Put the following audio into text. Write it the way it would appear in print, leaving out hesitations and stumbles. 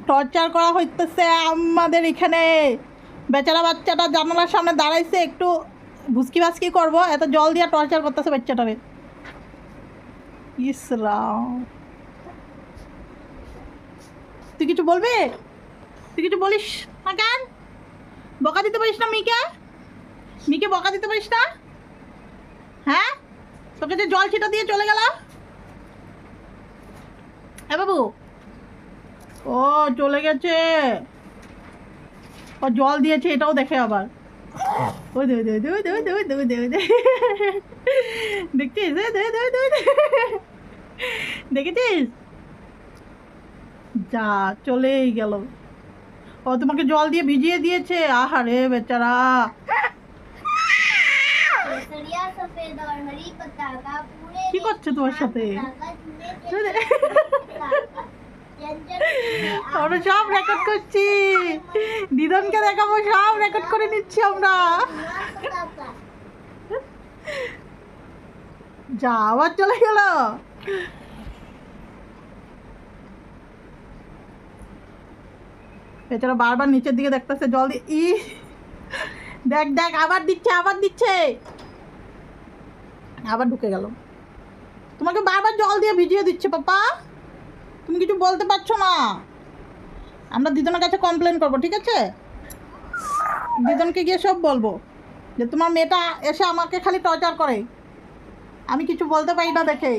Torture করা হইতেছে আমাদের এখানে। বেচারা বাচ্চাটা জানালার সামনে দাঁড়াইছে, একটু ভুসকি ভাসকি করবো, এত জল দিয়ে টর্চার করতেছে বাচ্চাটারে। ইসরাম, তুই কিছু বলবি? তুই কিছু বলিস না কেন? বকা দিতে পারিস না মিকে? মিকে বকা দিতে পারিস না? হ্যাঁ, তোকে যে জল ছিটা দিয়ে চলে গেল। হ্যাঁ বাবু, ও চলে গেছে, ও জল দিয়েছে এটাও দেখে আবার। ওই দে দে দে দে দে দে দে দে, দেখছিস? দে দে দে দে, দেখেছিস? যা চলেই গেল। ও তোমাকে জল দিয়ে ভিজিয়ে দিয়েছে, আহারে বেচারা। কি করছে তোমার সাথে? আমরা সব রেকর্ড করছি, দিদনকে দেখাবো, সব রেকর্ড করে নিচ্ছি আমরা। যা আবার চলে গেল। বেচারা বারবার নিচের দিকে দেখতেছে জল দিয়ে। ই দেখ দেখ, আবার দিচ্ছে, আবার দিচ্ছে, আবার ঢুকে গেল। তোমাকে বারবার জল দিয়ে ভিজিয়ে দিচ্ছে পাপা, তুমি কিছু বলতে পারছো না। আমরা দিদনের কাছে কমপ্লেন করবো, ঠিক আছে? দিদনকে গিয়ে সব বলবো যে তোমার মেয়েটা এসে আমাকে খালি টর্চার করে, আমি কিছু বলতে পারি না দেখে।